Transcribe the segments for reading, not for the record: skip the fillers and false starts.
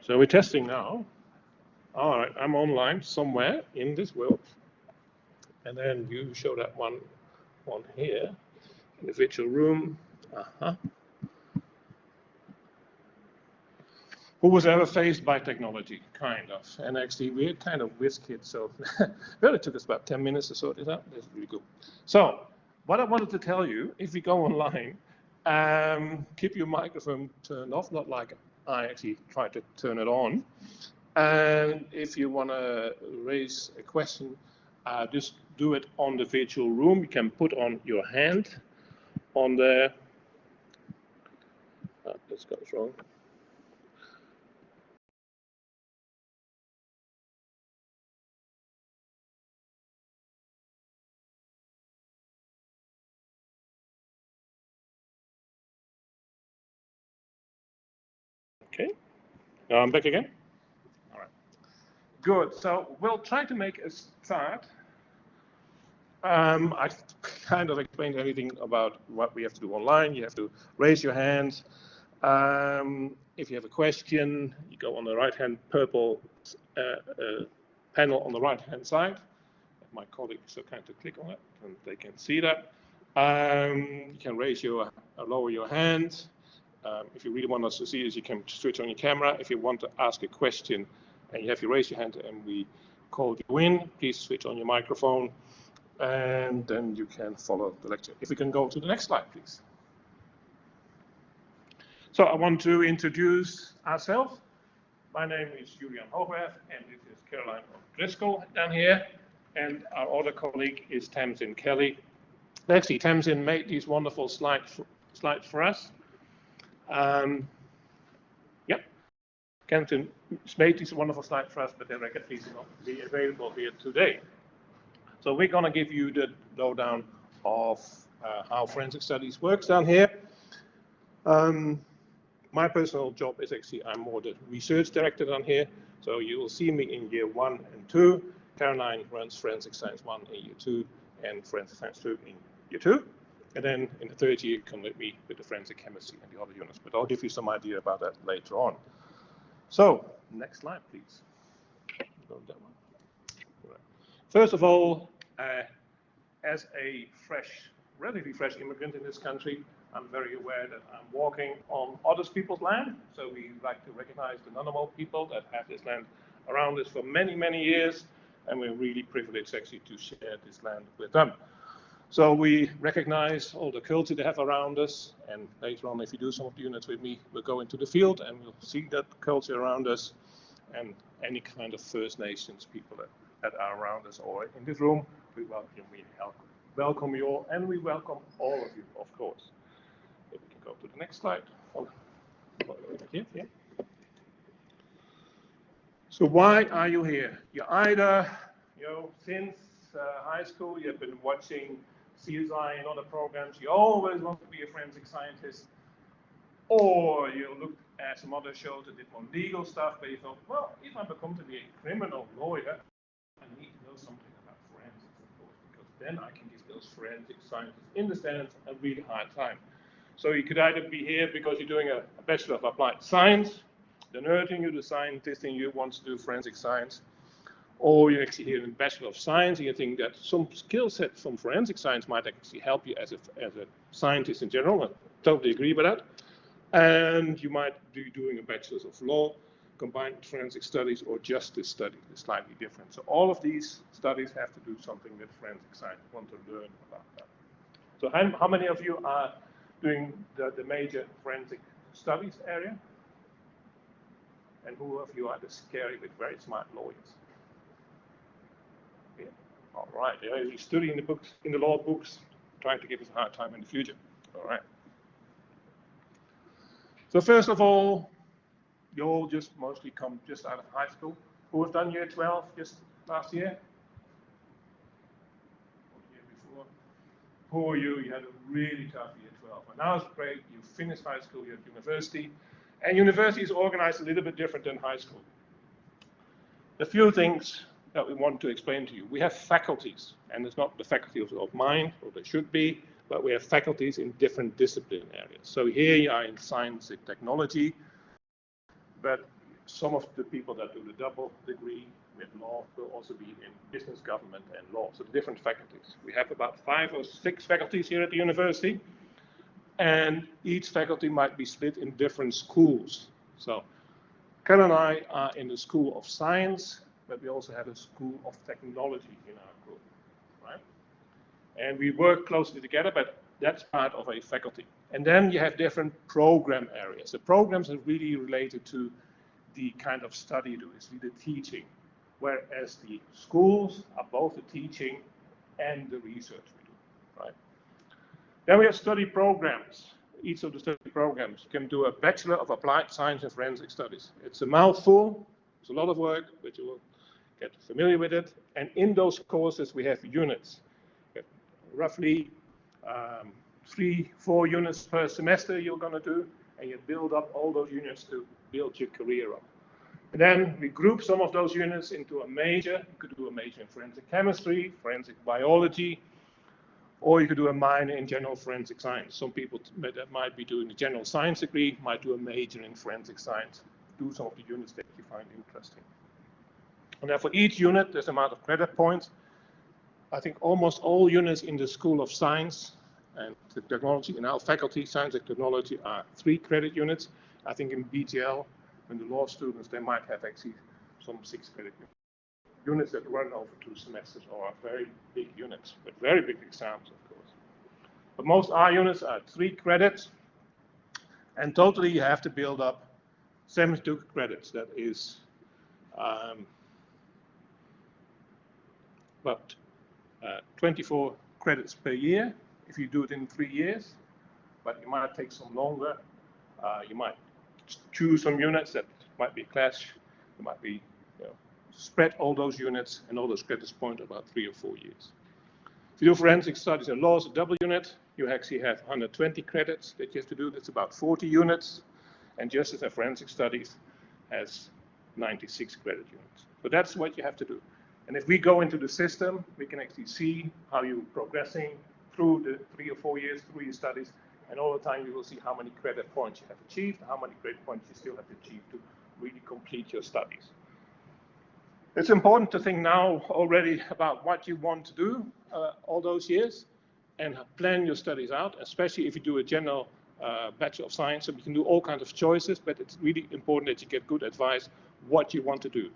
So we're testing now. All right, I'm online somewhere in this world. And then you show that one here in the virtual room. Who was ever faced by technology? Kind of. And actually, we're kind of whiz kids, so it only took us about 10 minutes to sort this out. That's really good. So, what I wanted to tell you, if we go online, keep your microphone turned off, not like I actually tried to turn it on. And if you want to raise a question, just do it on the virtual room. You can put on your hand on there. This goes wrong. Okay, now I'm back again. All right, good. So we'll try to make a start. I kind of explained everything about what we have to do online. You have to raise your hand. If you have a question, you go on the right-hand purple panel on the right-hand side. My colleagues so kind to click on it, and they can see that. You can lower your hand. If you really want us to see this, you can switch on your camera. If you want to ask a question and you have to raise your hand and we call you in, please switch on your microphone, and then you can follow the lecture. If we can go to the next slide, please. So I want to introduce ourselves. My name is Julian Hoogwerf, and this is Caroline Driscoll down here, and our other colleague is Tamsin Kelly. Actually, Tamsin made these wonderful slides for us. Tamsin made these wonderful slides for us, but they're actually not be available here today. So we're going to give you the lowdown of how forensic studies works down here. My personal job is actually, I'm more the research director down here. So you will see me in year 1 and 2. Caroline runs Forensic Science 1 in year 2 and Forensic Science 2 in year 2. And then in the third year, you come with me with the Forensic Chemistry and the other units. But I'll give you some idea about that later on. So, next slide, please. Go to that one. First of all, as a relatively fresh immigrant in this country, I'm very aware that I'm walking on other people's land. So we like to recognize the Nanaimo people that have this land around us for many, many years. And we're really privileged actually to share this land with them. So we recognize all the culture they have around us. And later on, if you do some of the units with me, we'll go into the field and we'll see that culture around us and any kind of First Nations people that are around us or in this room. We welcome you all, and we welcome all of you, of course. If we can go to the next slide. So why are you here? You're either, since high school, you've been watching CSI and other programs. You always want to be a forensic scientist, or you looked at some other shows that did more legal stuff, but you thought, well, if I become to be a criminal lawyer, I need to know something about forensics, of course, because then I can give those forensic scientists in the standards a really hard time. So you could either be here because you're doing a Bachelor of Applied Science, the nerd in you, the scientist in you wants to do forensic science, or you're actually here in Bachelor of Science and you think that some skill set from forensic science might actually help you as a scientist in general. I totally agree with that. And you might be doing a Bachelor's of Law, combined forensic studies, or justice studies. It's slightly different. So all of these studies have to do something with forensic science. Want to learn about that. So how many of you are doing the major forensic studies area? And who of you are the scary but very smart lawyers? Yeah. All right. You're studying the books, in the law books, trying to give us a hard time in the future. All right. So first of all, you all just mostly come just out of high school. Who have done year 12 just last year? Or the year before? Who are you? You had a really tough year 12. And now it's great. You finished high school, you're at university. And university is organized a little bit different than high school. A few things that we want to explain to you. We have faculties, and it's not the faculty of mind, or they should be, but we have faculties in different discipline areas. So here you are in science and technology, but some of the people that do the double degree with law will also be in business, government, and law, so the different faculties. We have about 5 or 6 faculties here at the university, and each faculty might be split in different schools. So Ken and I are in the School of Science, but we also have a School of Technology in our group, right? And we work closely together, but that's part of a faculty. And then you have different program areas. The programs are really related to the kind of study you do, it's the teaching, whereas the schools are both the teaching and the research we do, right? Then we have study programs. Each of the study programs can do a Bachelor of Applied Science and Forensic Studies. It's a mouthful, it's a lot of work, but you will get familiar with it. And in those courses, we have units. We have roughly 3-4 units per semester you're going to do, and you build up all those units to build your career up. And then we group some of those units into a major. You could do a major in forensic chemistry, forensic biology, or you could do a minor in general forensic science. Some people that might be doing a general science degree might do a major in forensic science. Do some of the units that you find interesting. And then for each unit, there's an amount of credit points. I think almost all units in the School of Science and Technology in our faculty, Science and Technology, are 3 credit units. I think in BTL, when the law students, they might have actually some 6 credit units that run over 2 semesters or are very big units, with very big exams, of course. But most R units are 3 credits, and totally you have to build up 72 credits. That is about 24 credits per year if you do it in 3 years, but it might take some longer. You might choose some units that might be a clash. It might be, spread all those units and all those credits point about 3 or 4 years. If you do forensic studies and laws, a double unit, you actually have 120 credits that you have to do. That's about 40 units. And justice and forensic studies has 96 credit units. So that's what you have to do. And if we go into the system, we can actually see how you're progressing through the 3 or 4 years through your studies. And all the time you will see how many credit points you have achieved, how many credit points you still have to achieve to really complete your studies. It's important to think now already about what you want to do all those years and plan your studies out, especially if you do a general Bachelor of Science. So we can do all kinds of choices, but it's really important that you get good advice what you want to do.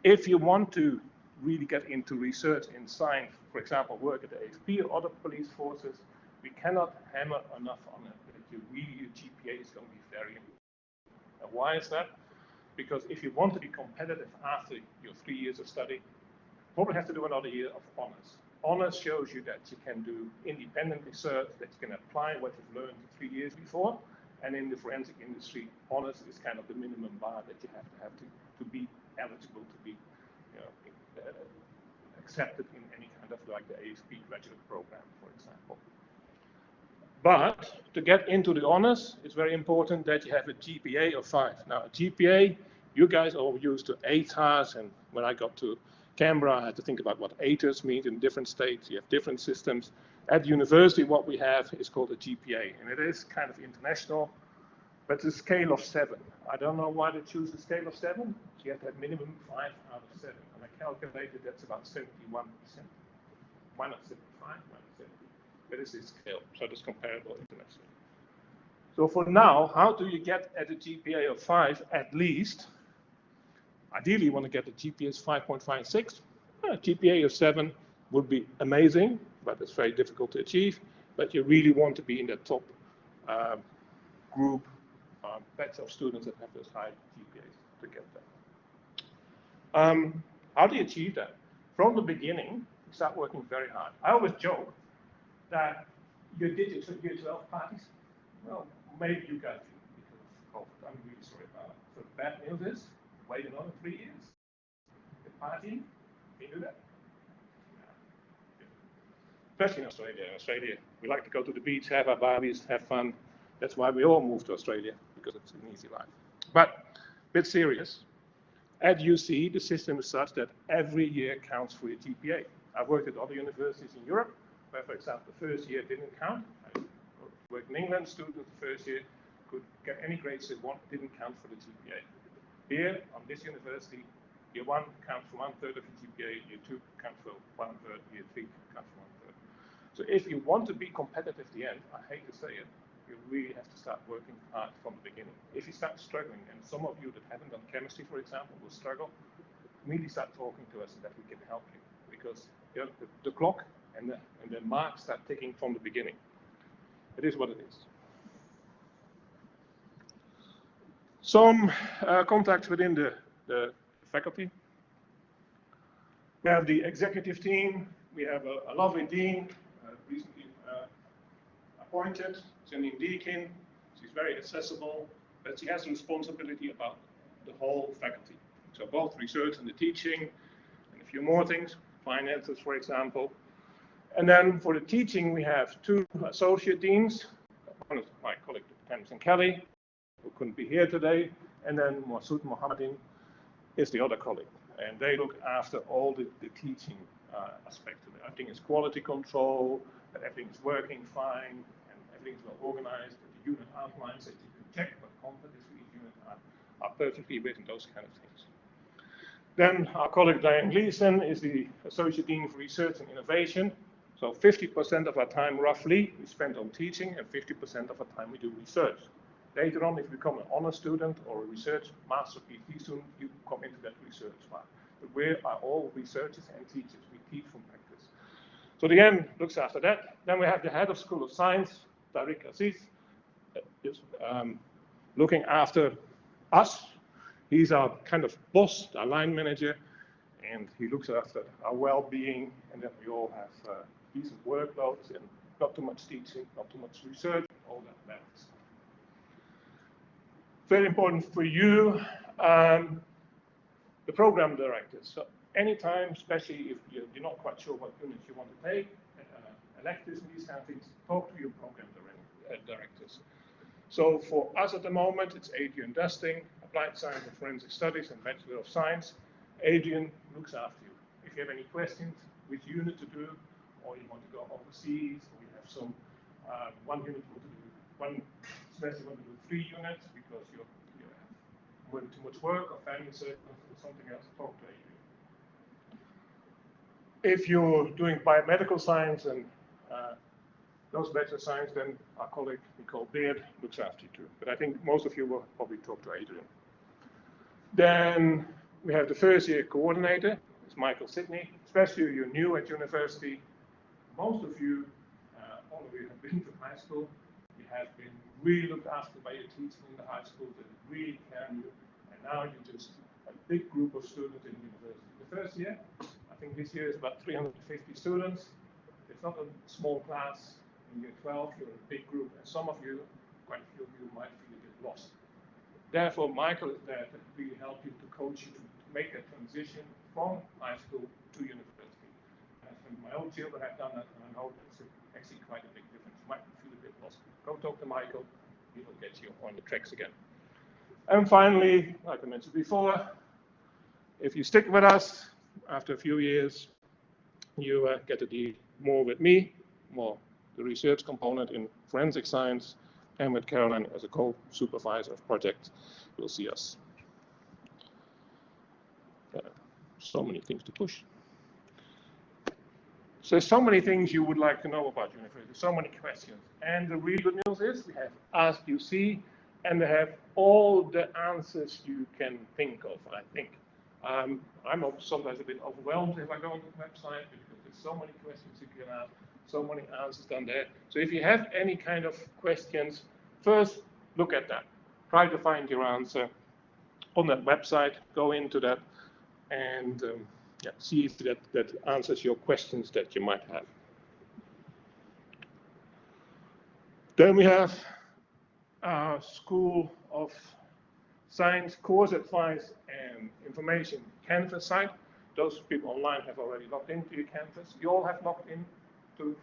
If you want to really get into research in science, for example, work at the AFP or other police forces, we cannot hammer enough on it that your GPA is going to be very important. And why is that? Because if you want to be competitive after your 3 years of study, you probably have to do another year of honors. Honors shows you that you can do independent research, that you can apply what you've learned 3 years before. And in the forensic industry, honors is kind of the minimum bar that you have to be eligible to be accepted in any kind of like the AFP graduate program, for example. But to get into the honors, it's very important that you have a GPA of 5. Now, a GPA, you guys all used to ATARs, and when I got to Canberra, I had to think about what ATARs mean in different states. You have different systems. At university, what we have is called a GPA, and it is kind of international, but it's a scale of 7. I don't know why they choose a scale of 7. You have to have minimum 5 out of 7, and I calculated that's about 71%. Why not 75? Why not 70? That is this scale, so it's comparable internationally. So for now, how do you get at a GPA of 5 at least? Ideally, you want to get a GPA of 5.56. A GPA of 7 would be amazing, but it's very difficult to achieve. But you really want to be in the top group, batch of students that have those high GPAs to get that. How do you achieve that? From the beginning, you start working very hard. I always joke that you did your year 12 parties. Well, maybe you got it because of COVID. I'm really sorry about it. So the bad news is, wait another 3 years. The partying, can you do that? No. Especially in Australia. In Australia, we like to go to the beach, have our barbecues, have fun. That's why we all moved to Australia, because it's an easy life. But a bit serious. At UC, the system is such that every year counts for your GPA. I've worked at other universities in Europe, where, for example, the first year didn't count. I worked in England, students the first year could get any grades they want, didn't count for the GPA. Here, on this university, year 1 counts for 1/3 of your GPA, year 2 counts for 1/3, year 3 counts for 1/3. So if you want to be competitive at the end, I hate to say it, you really have to start working hard from the beginning. If you start struggling, and some of you that haven't done chemistry, for example, will struggle, immediately start talking to us so that we can help you. Because the clock and the marks start ticking from the beginning. It is what it is. Some contacts within the faculty. We have the executive team. We have a lovely dean, recently appointed, Janine Deakin. She's very accessible, but she has a responsibility about the whole faculty. So both research and the teaching, and a few more things, finances, for example. And then for the teaching, we have 2 associate deans. One is my colleague, Tamsin Kelly, who couldn't be here today, and then Masoud Mohammadin is the other colleague. And they look after all the teaching aspects of it. Everything is quality control, that everything is working fine, and everything is well organized, that the unit outlines that you can check what content is for each unit are perfectly written, those kind of things. Then our colleague Diane Gleason is the Associate Dean for Research and Innovation. So 50% of our time, roughly, we spend on teaching, and 50% of our time we do research. Later on, if you become an honor student or a research master PhD student, you come into that research part. But we are all researchers and teachers. We teach from practice. So the DN looks after that. Then we have the head of School of Science, Tariq Aziz, is looking after us. He's our kind of boss, our line manager, and he looks after our well-being, and that we all have decent workloads and not too much teaching, not too much research, all that balance. Very important for you, the program directors. So anytime, especially if you're not quite sure what units you want to take, electives and these kind of things, talk to your program directors. So for us at the moment, it's Adrian Dusting, Applied Science and Forensic Studies and Bachelor of Science. Adrian looks after you. If you have any questions, which unit to do, or you want to go overseas, or you have some, one unit want to do, one semester want to do 3 units because you have too much work or family circumstances or something else, talk to Adrian. If you're doing biomedical science and those Bachelor of Science, then our colleague Nicole Beard looks after you too. But I think most of you will probably talk to Adrian. Then we have the first year coordinator, it's Michael Sidney. Especially if you're new at university, most of you, all of you have been to high school. You have been really looked after by your teachers in the high school that really care you. And now you're just a big group of students in university. The first year, I think this year is about 350 students. It's not a small class. In year 12, you're a big group, and some of you, quite a few of you, might feel a bit lost. Therefore, Michael is there to really help you, to coach you, to make that transition from high school to university. And from my own children have done that, and I know it's actually quite a big difference. You might feel a bit lost. Go talk to Michael, he will get you on the tracks again. And finally, like I mentioned before, if you stick with us after a few years, you get to deal more with me, more the research component in forensic science, and with Caroline as a co-supervisor of projects. You'll see us. So many things to push. So many things you would like to know about university, so many questions. And the really good news is we have Ask UC, and they have all the answers you can think of, I think. I'm sometimes a bit overwhelmed if I go on the website because there's so many questions you can ask, so many answers down there. So if you have any kind of questions, first look at that. Try to find your answer on that website, go into that, and see if that answers your questions that you might have. Then we have our School of Science course advice and information Canvas site. Those people online have already logged into your Canvas. You all have logged into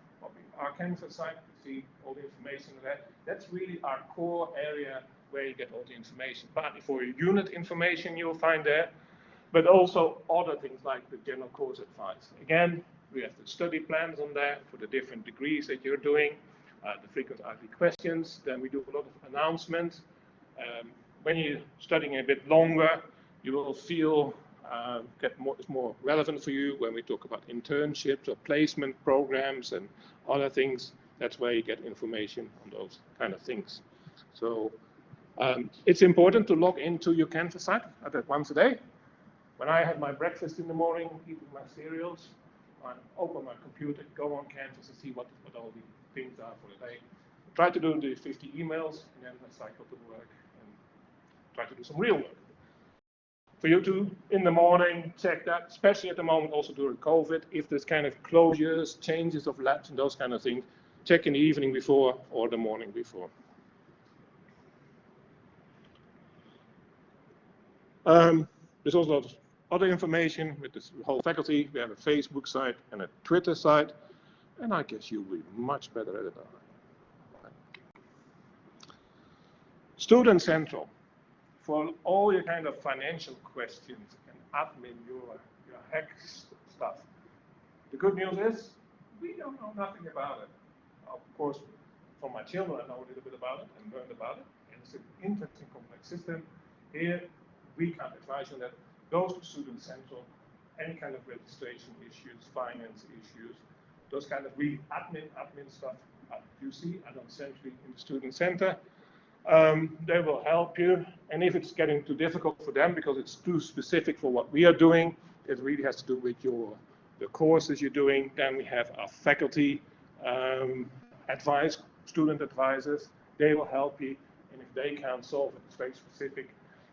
our Canvas site to see all the information there. That's really our core area where you get all the information. Partly for your unit information you'll find there, but also other things like the general course advice. Again, we have the study plans on there for the different degrees that you're doing, the frequent asked questions. Then we do a lot of announcements. when you're studying a bit longer, you will feel it's more relevant for you when we talk about internships or placement programs and other things. That's where you get information on those kind of things. So it's important to log into your Canvas site at least once a day. When I have my breakfast in the morning, eating my cereals, I open my computer, go on Canvas and see what all the things are for the day. Try to do the 50 emails, and then I cycle to work and try to do some real work. For you to, in the morning, check that, especially at the moment also during COVID, if there's kind of closures, changes of labs and those kind of things, check in the evening before or the morning before. There's also a lot of other information with this whole faculty. We have a Facebook site and a Twitter site, and I guess you'll be much better at it. Student Central, for all your kind of financial questions and admin, your HECS stuff. The good news is we don't know nothing about it. Of course, from my children, I know a little bit about it and learned about it. And it's an interesting, complex system. Here, we can't advise you on that. Goes to Student Central, any kind of registration issues, finance issues, those kind of really admin stuff you see and centrally in the Student Center. They will help you, and if it's getting too difficult for them because it's too specific for what we are doing, it really has to do with the courses you're doing. Then we have our faculty student advisors. They will help you, and if they can't solve it, it's very specific.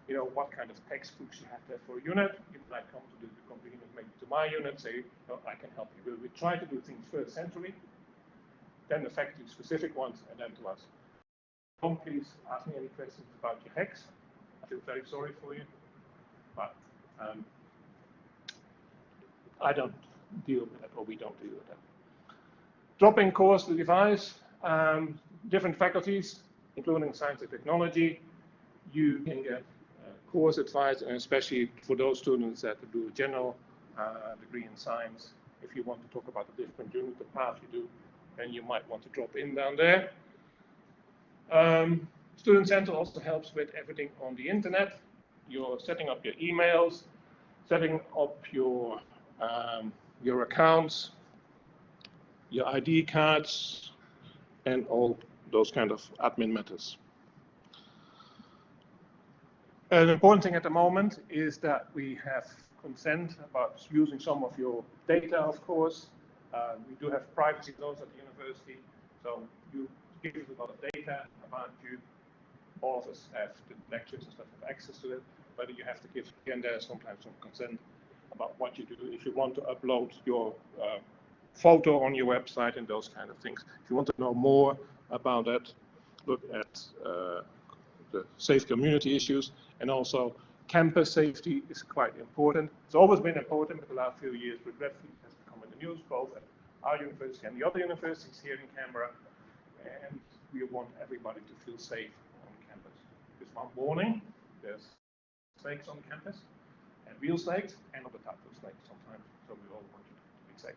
You know what kind of textbooks you have there for a unit. You might come to the convener, maybe to my unit, say, oh, I can help you. We try to do things first centrally, then the faculty specific ones, and then to us. Don't please ask me any questions about your HECS. I feel very sorry for you, but I don't deal with that, or we don't deal with that. Drop-in course to devise, different faculties, including science and technology. You can get course advice, and especially for those students that do a general degree in science, if you want to talk about a different unit, the path you do, then you might want to drop in down there. Student Center also helps with everything on the internet. You're setting up your emails, setting up your accounts, your ID cards, and all those kind of admin matters. An important thing at the moment is that we have consent about using some of your data, of course. We do have privacy laws at the university, so you give us a lot of data about you. All of us have the lectures and stuff have access to it, but you have to give, again, there's sometimes some consent about what you do. If you want to upload your photo on your website and those kind of things. If you want to know more about that, look at the safe community issues, and also campus safety is quite important. It's always been important, but the last few years, regretfully, it has become in the news, both at our university and the other universities here in Canberra, and we want everybody to feel safe on campus. Just one warning, there's snakes on campus, and real snakes, and other types of snakes sometimes, so we all want you to be safe.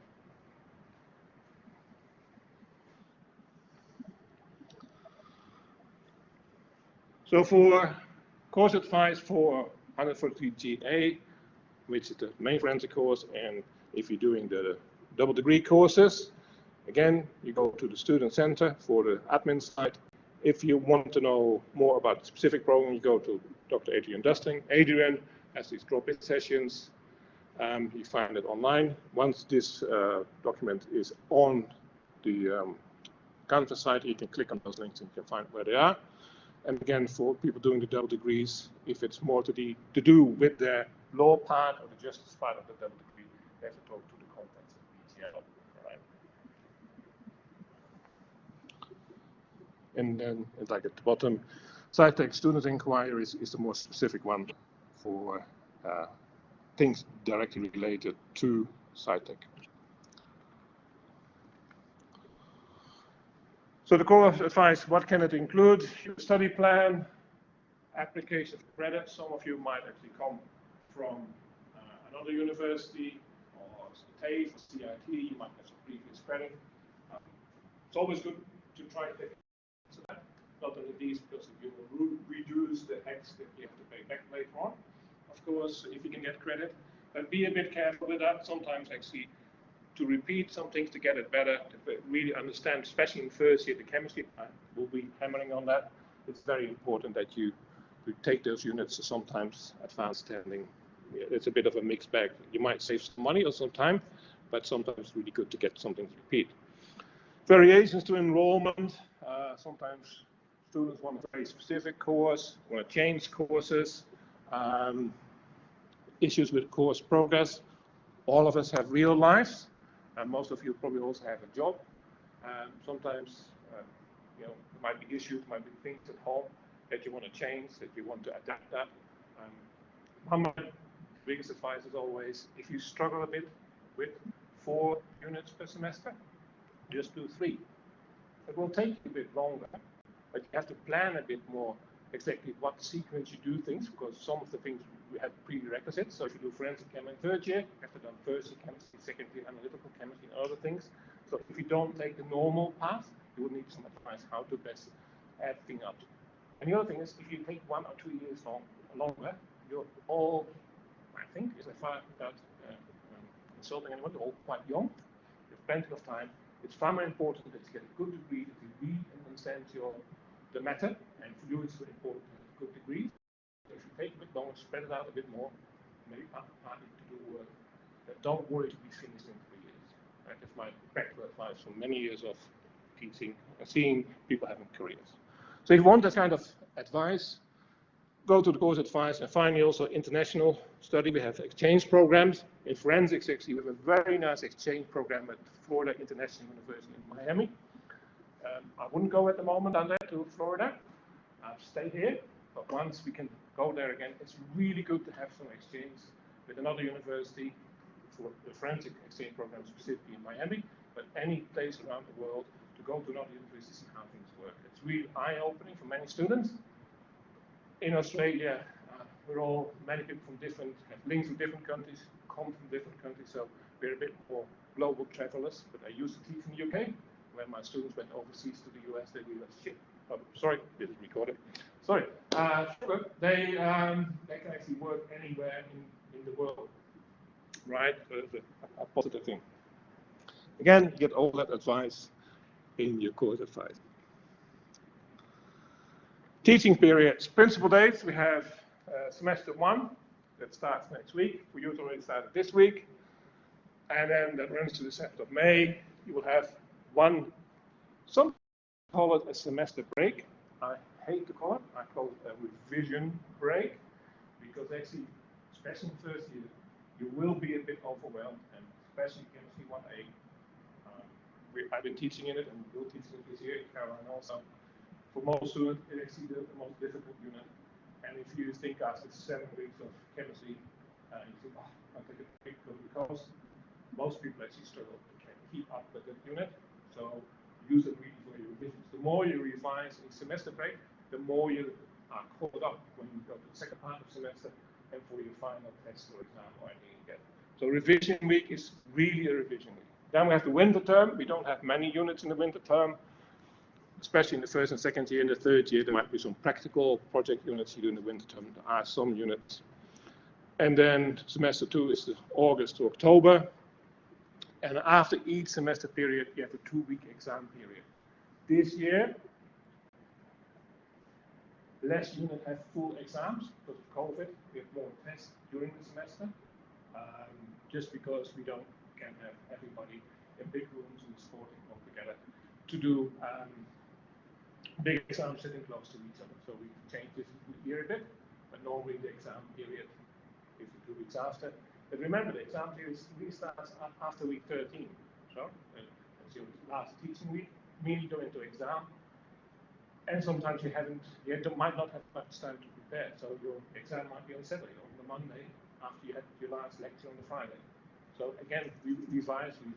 So for course advice for 143 GA, which is the main forensic course, and if you're doing the double degree courses, again, you go to the Student Center for the admin side. If you want to know more about the specific program, you go to Dr. Adrian Dusting. Adrian has these drop-in sessions. You find it online. Once this document is on the Canvas site, you can click on those links and you can find where they are. And again, for people doing the double degrees, if it's more to do with the law part or the justice part of the double degree, they have to talk to the contacts of BTL. Right? And then, like at the bottom, SciTech student inquiries is the more specific one for things directly related to SciTech. So the course advice, what can it include? Your study plan, application for credit. Some of you might actually come from another university or TAFE or CIT. You might have some previous credit. It's always good to try to take to that. not only these, because you will reduce the X that you have to pay back later on, of course, if you can get credit. But be a bit careful with that. Sometimes actually to repeat some things to get it better, to really understand, especially in first year, the chemistry, I will be hammering on that. It's very important that you take those units to sometimes advanced standing. It's a bit of a mixed bag. You might save some money or some time, but sometimes it's really good to get something to repeat. Variations to enrollment. Sometimes students want a very specific course, want to change courses. Issues with course progress. All of us have real lives, and most of you probably also have a job. Sometimes there might be issues, might be things at home that you want to change, that you want to adapt that. One of my biggest advice is always, if you struggle a bit with 4 units per semester, just do 3. It will take you a bit longer, but you have to plan a bit more exactly what sequence you do things, because some of the things we have prerequisites. So if you do forensic chem in 3rd year, you have to do first year chemistry, 2nd year analytical chemistry, and other things. So if you don't take the normal path, you will need some advice how to best add things up. And the other thing is, if you take 1 or 2 years longer, you're all, I think, as far without insulting anyone, you're all quite young. You have plenty of time. It's far more important that you get a good degree, that you read and understand the matter. And for you, it's very important to have a good degree. So if you take a bit longer, spread it out a bit more, maybe partly to do work. Don't worry to be finished in 3 years. That's my practical advice from many years of teaching and seeing people having careers. So if you want that kind of advice, go to the course advice. And finally, also international study. We have exchange programs. In forensics, actually, we have a very nice exchange program at Florida International University in Miami. I wouldn't go at the moment on that to Florida. I've stayed here, but once we can go there again, it's really good to have some exchange with another university for the forensic exchange program, specifically in Miami, but any place around the world to go to another university to see how things work. It's really eye-opening for many students. In Australia, many people from have links from different countries, come from different countries, so we're a bit more global travelers. But I used to teach in the UK. When my students went overseas to the US, they realized, shit, oh, sorry, this is recorded. Sorry, they can actually work anywhere in the world, right? So that's a positive thing. Again, get all that advice in your course advice. Teaching periods, principal dates, we have semester 1, that starts next week. For you, it already started this week. And then that runs to the 7th of May. You will have some call it a semester break. I hate to call it. I call it a revision break, because actually, especially in first year, you will be a bit overwhelmed, and especially chemistry 1A. I've been teaching in it, and we'll teach it this year, Caroline also. For most students, it's actually the most difficult unit. And if you think after 7 weeks of chemistry, you think, oh, I'll take a break, because most people actually struggle to keep up with the unit. So use it really for your revisions. The more you revise in semester break, the more you are caught up when you go to the second part of the semester and for your final test or exam or anything you get. So revision week is really a revision week. Then we have the winter term. We don't have many units in the winter term, especially in the 1st and 2nd year. In the 3rd year, there might be some practical project units you do in the winter term. There are some units. And then semester 2 is August to October. And after each semester period, you have a 2-week exam period. This year, less units have full exams because of COVID. We have more tests during the semester, just because we can't have everybody in big rooms and sporting all together to do big exams sitting close to each other. So we change this year a bit, but normally the exam period is the 2 weeks after. But remember, the exam period really starts after week 13. So it's your last teaching week, immediately go into exam. And sometimes you might not have much time to prepare. So your exam might be on Saturday or on the Monday after you had your last lecture on the Friday. So again, revise. You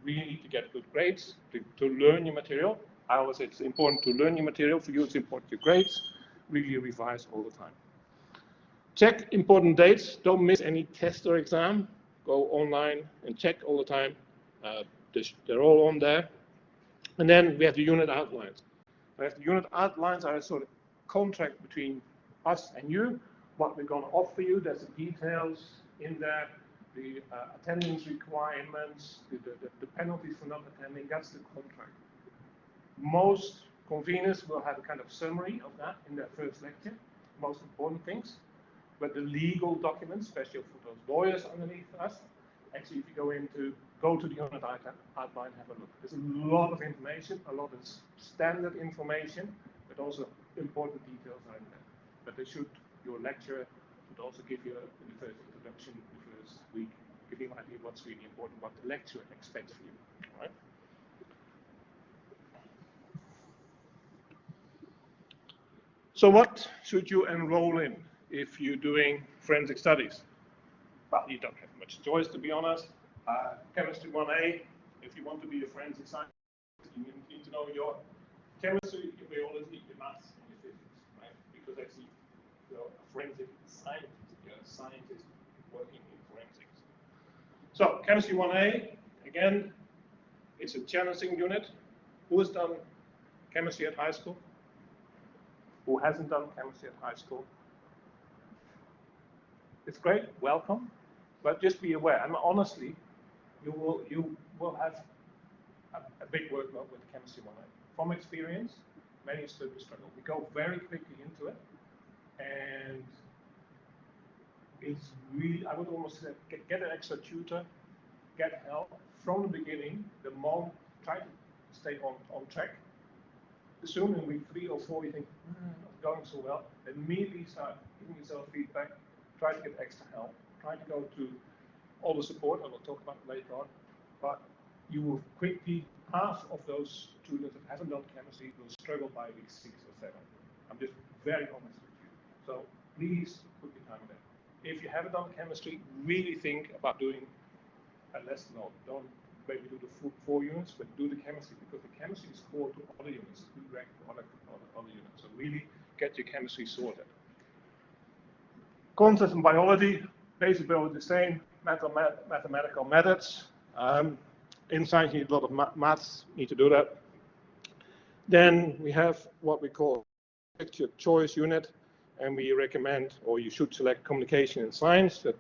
really need to get good grades to learn your material. I always say it's important to learn your material. For you, it's important your grades. Really revise all the time. Check important dates. Don't miss any test or exam. Go online and check all the time. They're all on there. And then we have the unit outlines. Whereas the unit outlines are a sort of contract between us and you, what we're going to offer you. There's the details in there, the attendance requirements, the penalties for not attending. That's the contract. Most conveners will have a kind of summary of that in their first lecture, most important things. But the legal documents, especially for those lawyers underneath us, actually, if you go to the unit outline, have a look. There's a lot of information, a lot of standard information, but also important details are in there. But your lecturer should also give you, in the first introduction, the first week, give you an idea of what's really important, what the lecturer expects from you. All right? So what should you enroll in if you're doing forensic studies? Well, you don't have much choice, to be honest. Chemistry 1A, if you want to be a forensic scientist, you need to know your chemistry, your biology, your maths, and your physics, right? Because actually, you're a forensic scientist. You're a scientist working in forensics. So, chemistry 1A, again, it's a challenging unit. Who has done chemistry at high school? Who hasn't done chemistry at high school? It's great, welcome, but just be aware. And honestly, you will have a big workload with chemistry 1A. From experience, many students struggle. We go very quickly into it, and it's really, I would almost say, get an extra tutor, get help from the beginning. Try to stay on track. Soon in week 3 or 4, you think, not going so well. Immediately start giving yourself feedback. Try to get extra help. Try to go to all the support, I will talk about it later on. But you will quickly, half of those students that haven't done chemistry will struggle by week 6 or 7. I'm just very honest with you. So please put your time in there. If you haven't done chemistry, really think about doing a lesson load. Don't maybe do the full 4 units, but do the chemistry, because the chemistry is core to other units, to direct other units. So really get your chemistry sorted. Concepts in biology, basic biology the same, mathematical methods. In science, you need a lot of maths, need to do that. Then we have what we call lecture choice unit, and we recommend, or you should select communication in science that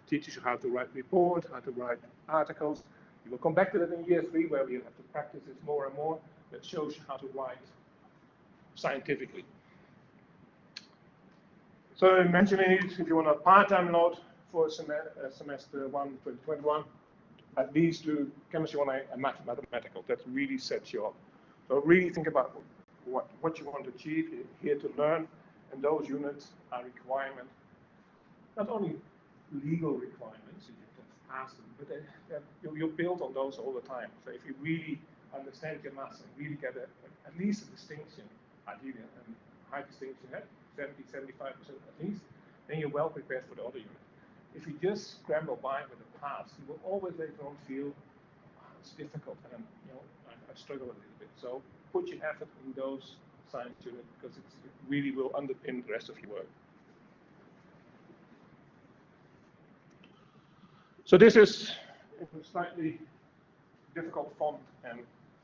teaches you how to write report, how to write articles. You will come back to that in year 3, where we have to practice this more and more. That shows you how to write scientifically. So I'm mentioning it, if you want a part-time load for semester 1, 2021, at least do chemistry 1A and mathematical. That really sets you up. So really think about what you want to achieve. You're here to learn, and those units are requirement, not only legal requirements, you have to pass them, but you build on those all the time. So if you really understand your maths and really get at least a distinction, ideally a high distinction, 70, 75% at least, then you're well prepared for the other unit. If you just scramble by with the pass, you will always later on feel it's difficult, and I struggle a little bit. So put your effort in those science units, because it really will underpin the rest of your work. So this is in a slightly difficult font and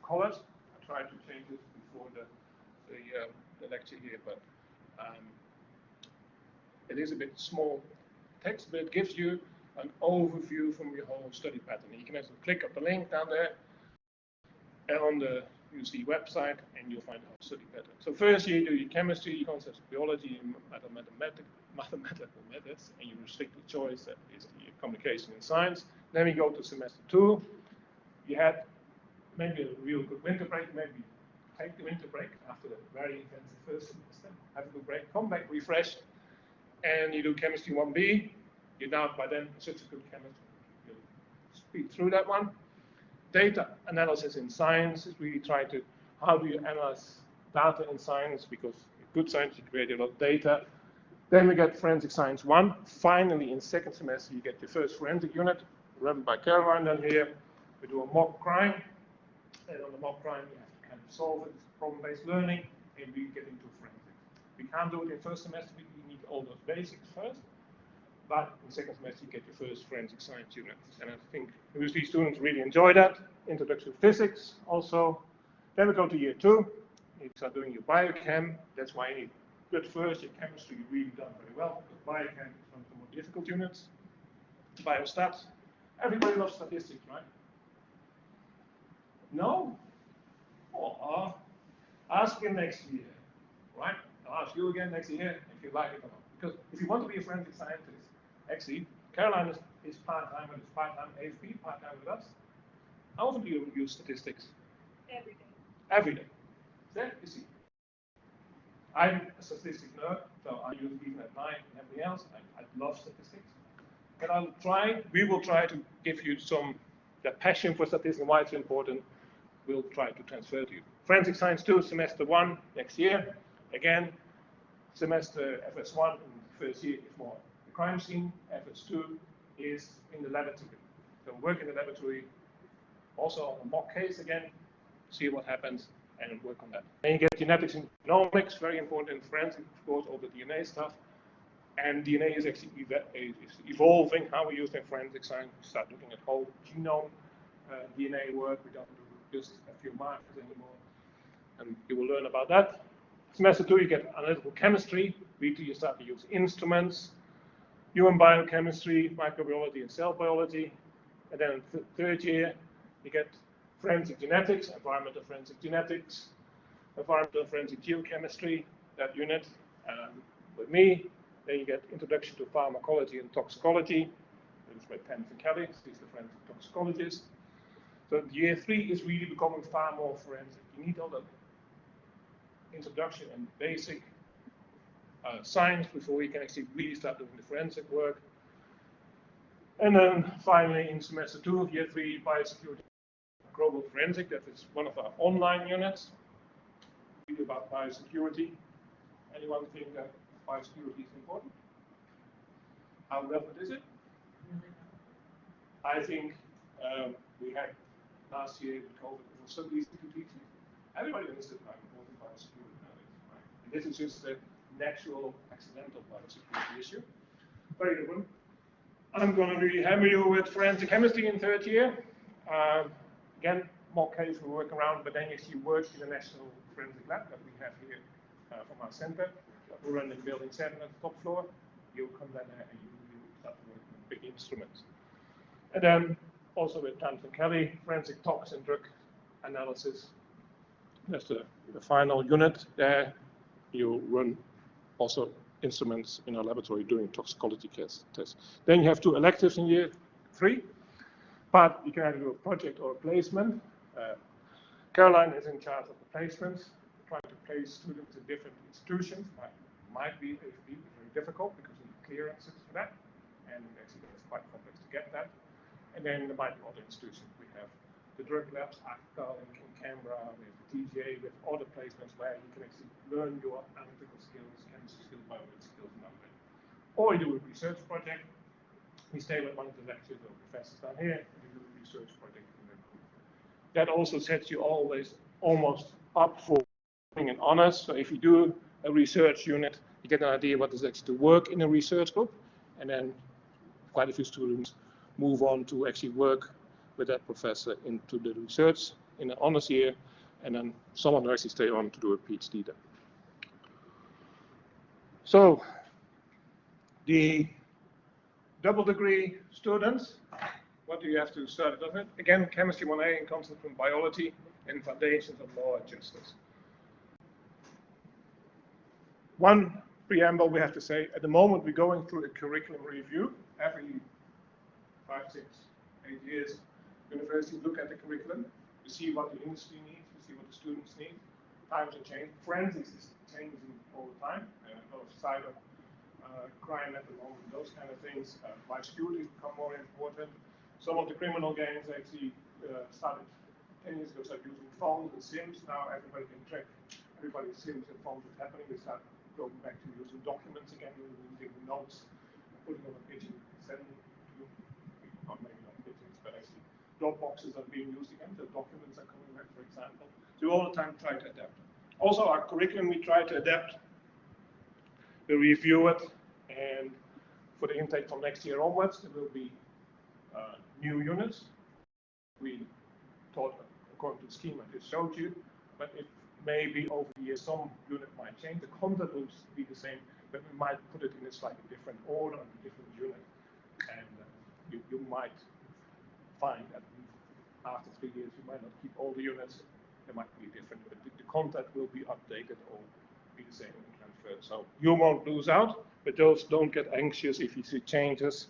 colors. I tried to change it before the lecture here, but it is a bit small text, but it gives you an overview from your whole study pattern. You can actually click on the link down there, and on the UC website, and you'll find the whole study pattern. So first you do your chemistry, your concepts of biology, mathematical methods, and you restrict the choice, that is your communication in science. Then we go to semester 2. You had maybe a real good winter break, maybe take the winter break after the very intensive first semester, have a good break, come back refreshed, and you do chemistry 1B. You're now by then such a good chemist, you'll speed through that one. Data analysis in science is really trying to, how do you analyze data in science, because good science, you create a lot of data. Then we get forensic science 1. Finally, in second semester, you get your first forensic unit, run by Caroline down here. We do a mock crime, and on the mock crime, you have to kind of solve it. It's problem-based learning, and we get into forensics. We can't do it in first semester, we need all those basics first. But in second semester, you get your first forensic science unit. And I think UC students really enjoy that. Introduction to physics also. Then we go to year 2. You start doing your biochem. That's why you need good first. Your chemistry you've really done very well. But biochem is one of the more difficult units. Biostats. Everybody loves statistics, right? No? Oh, ask him next year, right? I'll ask you again next year if you like it or not. Because if you want to be a forensic scientist, actually, Caroline is part-time and is part-time AFP, part-time with us. How often do you use statistics? Every day. Every day. There, you see. I'm a statistics nerd, so I use it even at night and everything else. I love statistics. And we will try to give you the passion for statistics and why it's important. We'll try to transfer to you. Forensic Science 2, semester 1 next year. Again, semester FS1 in the first year is more the crime scene. FS2 is in the laboratory. So work in the laboratory, also on a mock case again, see what happens and work on that. Then you get genetics and genomics, very important in forensic, of course, all the DNA stuff. And DNA is actually evolving how we use it in forensic science. We start looking at whole genome DNA work. We don't do just a few markers anymore. And you will learn about that. Semester 2, you get analytical chemistry. Week 2, you start to use instruments, human biochemistry, microbiology, and cell biology. And then in the third year, you get forensic genetics, environmental forensic genetics, environmental forensic geochemistry, that unit with me. Then you get introduction to pharmacology and toxicology. This is with Pence and Kelly, he's the forensic toxicologist. So year 3 is really becoming far more forensic. You need all the introduction and basic science before you can actually really start doing the forensic work. And then finally in semester 2 of year 3, biosecurity global forensic. That is one of our online units. Really about biosecurity. Anyone think that biosecurity is important? How relevant is it? I think we had last year with COVID, it was so easy to teach it. Everybody understood how important biosecurity is, right? And this is just a natural, accidental biosecurity issue. Very good one. I'm going to really hammer you with forensic chemistry in third year. Again, more case we work around, but then you see work in the National Forensic Lab that we have here from our center. We run in building 7 at the top floor. You'll come down there and you start working with big instruments. And then also with Pence and Kelly, forensic tox and drug analysis. That's the final unit there. You run also instruments in our laboratory doing toxicology tests. Then you have 2 electives in year 3, but you can either do a project or a placement. Caroline is in charge of the placements, trying to place students in different institutions. Might be very difficult because you need clearances for that, and actually it's quite complex to get that. And then there might be other institutions. We have the drug labs, ACTAL in Canberra, we have the TGA, with other placements where you can actually learn your analytical skills, chemistry skills, biological skills, and other things. Or you do a research project. We stay with one of the lecturers or professors down here, and you do a research project in the group. That also sets you always almost up for being an honors. So if you do a research unit, you get an idea what is actually to work in a research group, and then quite a few students move on to actually work with that professor into the research in an honors year, and then someone will actually stay on to do a PhD there. So the double degree students, what do you have to study? Again, chemistry 1A and concept from biology and foundations of law and justice. One preamble we have to say, at the moment we're going through a curriculum review. Every 5, 6, 8 years, universities look at the curriculum, we see what the industry needs, we see what the students need. Times are changing. Forensics is changing all the time. A lot of cyber crime at the moment, those kind of things. Biosecurity become more important. Some of the criminal gangs actually started 10 years ago, started using phones and SIMs. Now everybody can track everybody's SIMs and phones that's happening. They start going back to using documents again, using notes, putting on a pigeon, sending to, not maybe not pigeons, but actually Dropboxes are being used again. The documents are coming back, for example. So we all the time try to adapt. Also, our curriculum we try to adapt. We review it, and for the intake from next year onwards, there will be new units. We taught according to the scheme I just showed you, but if Maybe over the years some unit might change. The content will be the same, but we might put it in a slightly different order, a different unit. And you might find that after 3 years you might not keep all the units. They might be different, but the content will be updated or be the same and transferred. So you won't lose out, but just don't get anxious if you see changes.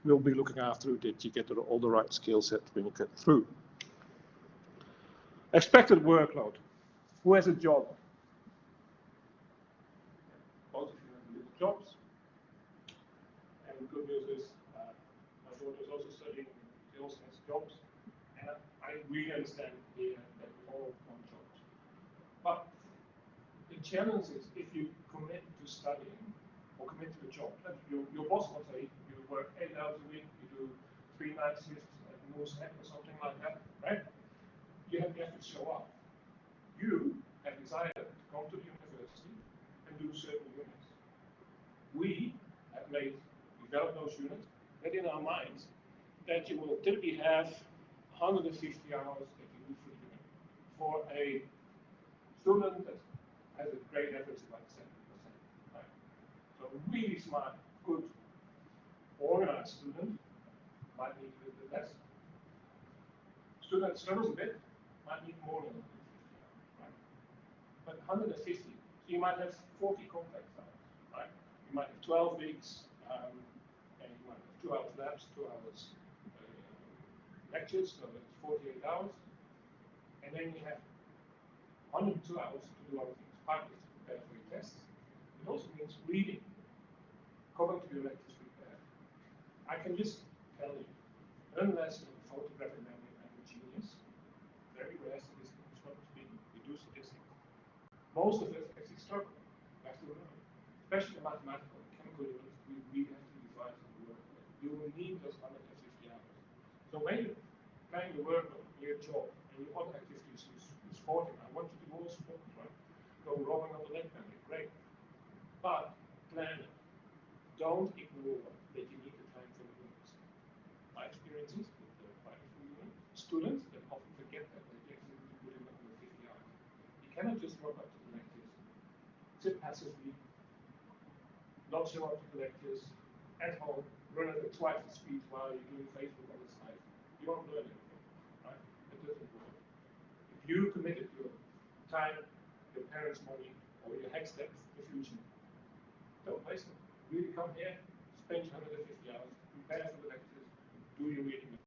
We'll be looking after it that you get all the right skill set when you get through. Expected workload. Who has a job? Most of you have little jobs. And the good news is, my daughter is also studying, she also has jobs. And I really understand here that we all want jobs. But the challenge is if you commit to studying or commit to a job, your boss will say you work 8 hours a week, you do 3 night shifts at Moose Head or something like that, right? You have to show up. You have decided to come to the university and do certain units. We have developed those units that in our minds that you will typically have 150 hours that you do for the unit. For a student that has a grade average of like 70%. Right? So a really smart, good, organized student might need a little bit less. Student that struggles a bit might need more than 150 hours. Right? But 150, so you might have 40 complex hours. Right? You might have 12 weeks, and you might have 2 hours labs, 2 hours lectures, so that's 48 hours. And then you have 102 hours to do other things. Partly to prepare for your tests. It also means reading, coming to your lectures prepared. I can just tell you, unless you're a photographic memory and a genius, very rare statistics, not speaking, we do statistics. Most of us actually struggle. We have to learn. Especially in mathematical and chemical units, we really have to revise the workload. You will need those 150 hours. So when you're planning the workload, your job, and your other activities, you're sporting. I want you to do all sports, right? Go rowing on the lake family, great. But plan it. Don't ignore that you need the time for the units. My experience is with the private students that often forget that they actually need to put in 150 hours. You cannot just rock up to the lectures, sit passively, not show up to the lectures, at home, run at twice the speed while you're doing Facebook on the side. You won't learn anything, right? It doesn't work. If you committed your time, your parents' money, or your hack steps for future, don't waste it. Really come here, spend 150 hours, prepare for the lectures, do your reading.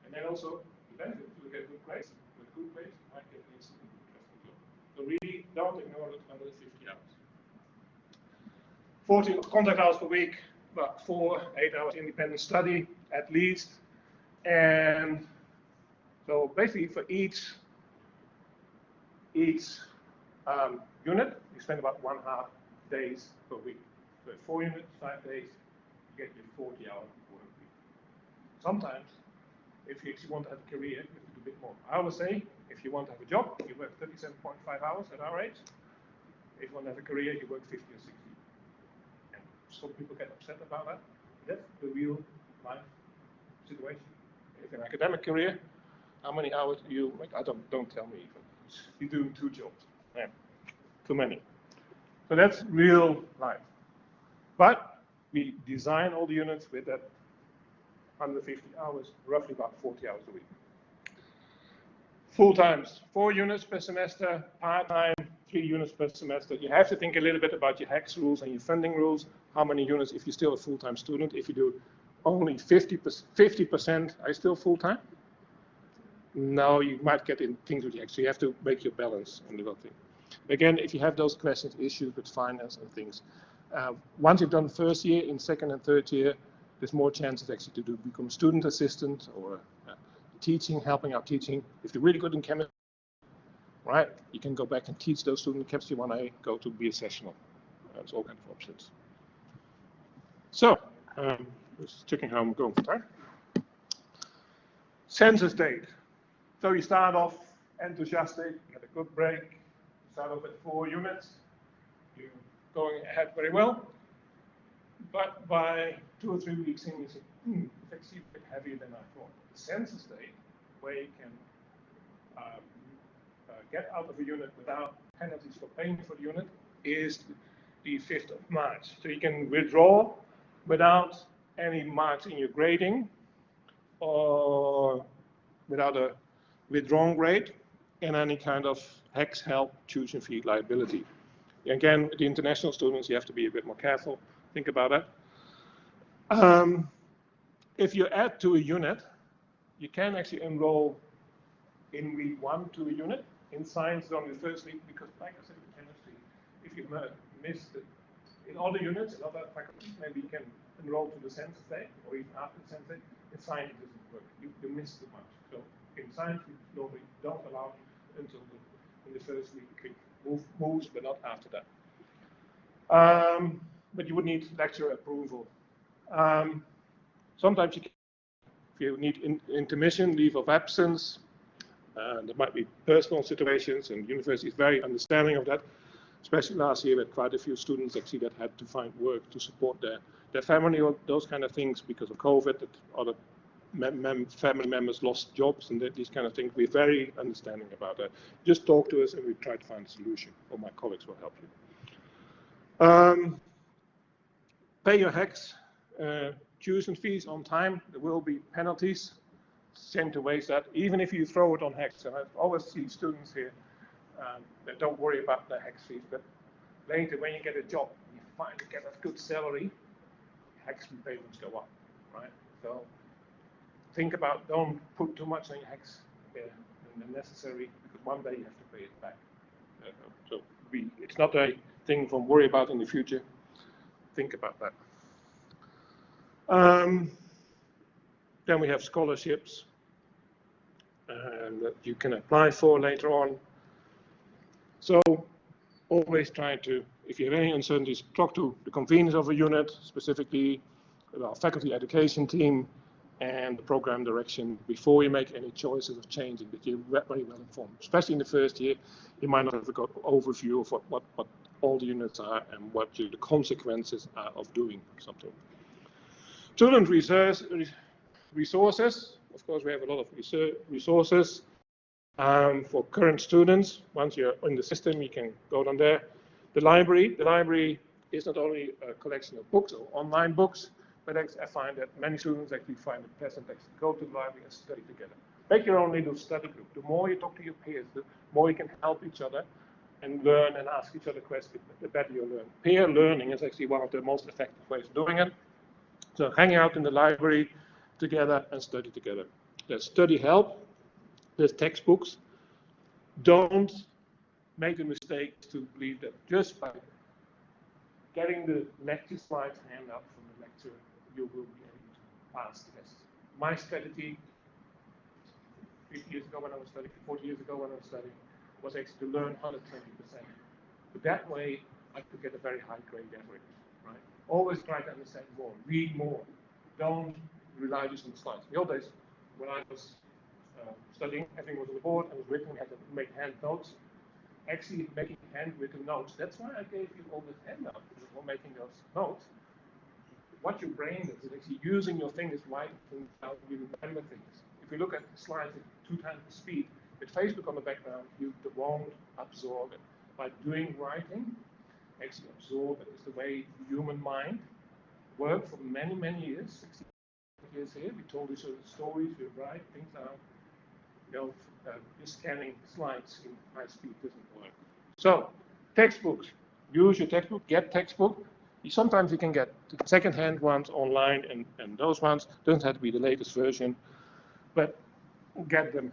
And then also, the benefit, you'll get good grades. With good grades, you might get an instant interesting job. So really, don't ignore the 150 hours. 40 contact hours per week, about 4, 8 hours independent study at least. And so basically for each unit, you spend about 1.5 days per week. So 4 units, 5 days, you get your 40-hour work week. Sometimes, if you actually want to have a career, you have to do a bit more. I always say, if you want to have a job, you work 37.5 hours at our age. If you want to have a career, you work 50 or 60. And some people get upset about that. That's the real life situation. If you're an academic career, how many hours do you make? Don't tell me even. You're doing 2 jobs. Yeah, too many. So that's real life. But we design all the units with that 150 hours, roughly about 40 hours a week. Full times, 4 units per semester, part-time, 3 units per semester. You have to think a little bit about your HECS rules and your funding rules. How many units if you're still a full-time student? If you do only 50%, are you still full-time? No, you might get in things with the HECS. So you have to make your balance on the whole thing. Again, if you have those questions, issues with finance and things, once you've done first year, in second and third year, there's more chances actually to become student assistant or teaching, helping out teaching. If you're really good in chemistry, right, you can go back and teach those students chemistry 1A, go to be a sessional. There's all kinds of options. So, just checking how I'm going for time. Census date. So you start off enthusiastic, get a good break, you start off at 4 units, you're going ahead very well, but by 2 or 3 weeks in, you say, it's actually a bit heavier than I thought. The census date, where you can get out of a unit without penalties for paying for the unit is the 5th of March. So you can withdraw without any marks in your grading or without a withdrawn grade and any kind of HECS help tuition fee liability. Again, the international students, you have to be a bit more careful. Think about that. If you add to a unit, you can actually enroll in week 1 to a unit. In science, only the first week, because like I said, in chemistry, if you missed it in other units, in other faculties, maybe you can enroll to the census day, or even after the census day. In science, it doesn't work. You miss too much. So in science, we normally don't allow until in the first week. You can moves, but not after that. But you would need lecturer approval. Sometimes if you need intermission, leave of absence, there might be personal situations, and the university is very understanding of that. Especially last year, we had quite a few students actually that had to find work to support their family or those kind of things because of COVID, that other family members lost jobs and these kind of things. We're very understanding about that. Just talk to us and we try to find a solution, or my colleagues will help you. Pay your HECS tuition fees on time. There will be penalties. Shame to waste that, even if you throw it on HECS. And I always see students here that don't worry about the HECS fees, but later when you get a job, you finally get a good salary, HECS repayments go up, right? So think about, don't put too much on your HECS than necessary, because one day you have to pay it back. So it's not a thing from worry about in the future. Think about that. Then we have scholarships that you can apply for later on. So always try to, if you have any uncertainties, talk to the conveners of a unit, specifically our faculty education team and the program direction before you make any choices of changing, that you're very well informed. Especially in the first year, you might not have a good overview of what all the units are and what the consequences are of doing something. Student resources. Of course, we have a lot of resources for current students. Once you're in the system, you can go down there. The library is not only a collection of books or online books, but I find that many students actually find it pleasant to go to the library and study together. Make your own little study group. The more you talk to your peers, the more you can help each other and learn and ask each other questions, the better you learn. Peer learning is actually one of the most effective ways of doing it. So hang out in the library together and study together. There's study help, there's textbooks. Don't make the mistake to believe that just by getting the lecture slides hand up from the lecturer, you will be able to pass the test. My strategy 50 years ago when I was studying, 40 years ago when I was studying, was actually to learn 120%. But that way, I could get a very high grade average, right? Always try to understand more, read more. Don't rely just on the slides. The old days, when I was studying, everything was on the board, I was written, I had to make hand notes. Actually, making handwritten notes, that's why I gave you all this handout, for making those notes. What your brain does is actually using your fingers, writing things out, and you remember things. If you look at the slides at 2 times the speed, with Facebook on the background, you won't absorb it. By doing writing, actually absorb it. It's the way the human mind worked for many, many years, 60 years here. We told each other stories, we write things out. Just scanning slides in high speed doesn't work. So, textbooks. Use your textbook, get textbook. Sometimes you can get the second-hand ones online, and those ones doesn't have to be the latest version, but get them.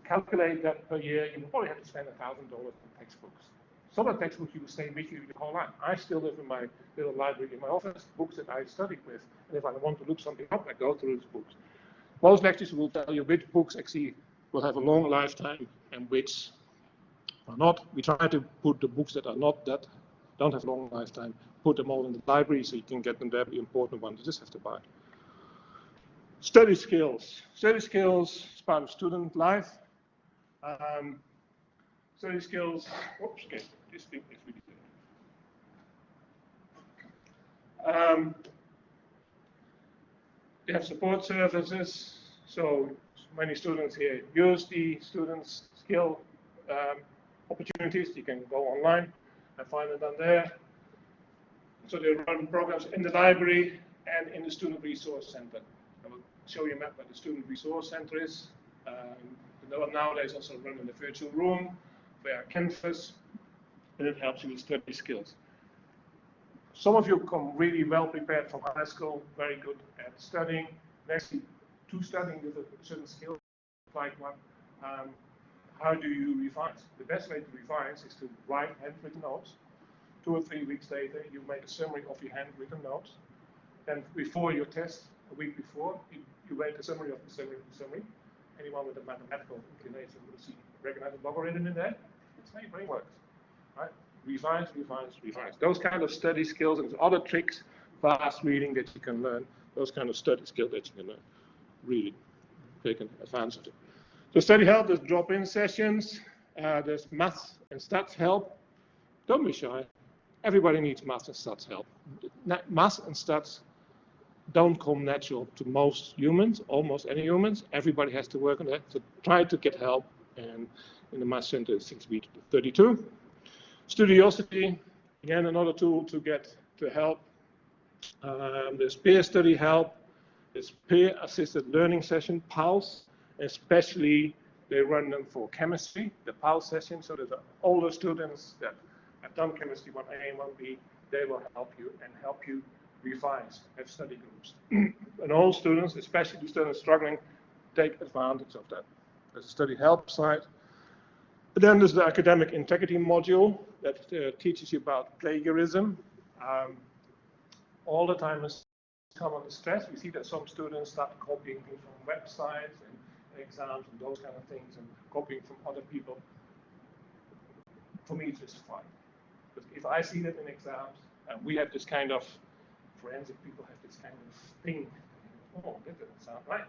Calculate that per year. You will probably have to spend $1,000 on textbooks. Some of the textbooks you will stay with you the whole life. I still live in my little library in my office, books that I studied with, and if I want to look something up, I go through those books. Most lecturers will tell you which books actually will have a long lifetime and which are not. We try to put the books that are not that don't have a long lifetime, put them all in the library so you can get them there, the important ones you just have to buy. Study skills. Study skills is part of student life. Study skills, oops, okay, this thing is really good. They have support services, so many students here use the students' skill opportunities. You can go online and find it on there. So they run programs in the library and in the Student Resource Center. I will show you a map where the Student Resource Center is. Nowadays also run in the virtual room via Canvas, and it helps you with study skills. Some of you come really well prepared from high school, very good at studying. Actually, to studying with a certain skill, like one, how do you revise? The best way to revise is to write handwritten notes. 2 or 3 weeks later, you make a summary of your handwritten notes. And before your test, a week before, you write a summary of the summary of the summary. Anyone with a mathematical inclination will see recognize a logarithm in there. That's how your brain works, right? Revise, revise, revise. Those kind of study skills and other tricks, fast reading that you can learn, those kind of study skills that you can learn. Really take advantage of it. So study help, there's drop-in sessions, there's maths and stats help. Don't be shy. Everybody needs maths and stats help. Maths and stats don't come natural to most humans, almost any humans. Everybody has to work on that. So try to get help. And in the Math Center, it's 6B32. Studiosity, again, another tool to get to help. There's peer study help. There's peer-assisted learning session, PALS. Especially, they run them for chemistry, the PALS session. So that the older students that have done chemistry 1A and 1B, they will help you and help you revise, have study groups. And all students, especially the students struggling, take advantage of that. There's a study help side. But then there's the academic integrity module that teaches you about plagiarism. All the time is come under stress. We see that some students start copying things from websites and exams and those kind of things and copying from other people. For me, it's just fine. But if I see that in exams, and we have this kind of forensic people have this kind of thing. Oh, that doesn't sound right.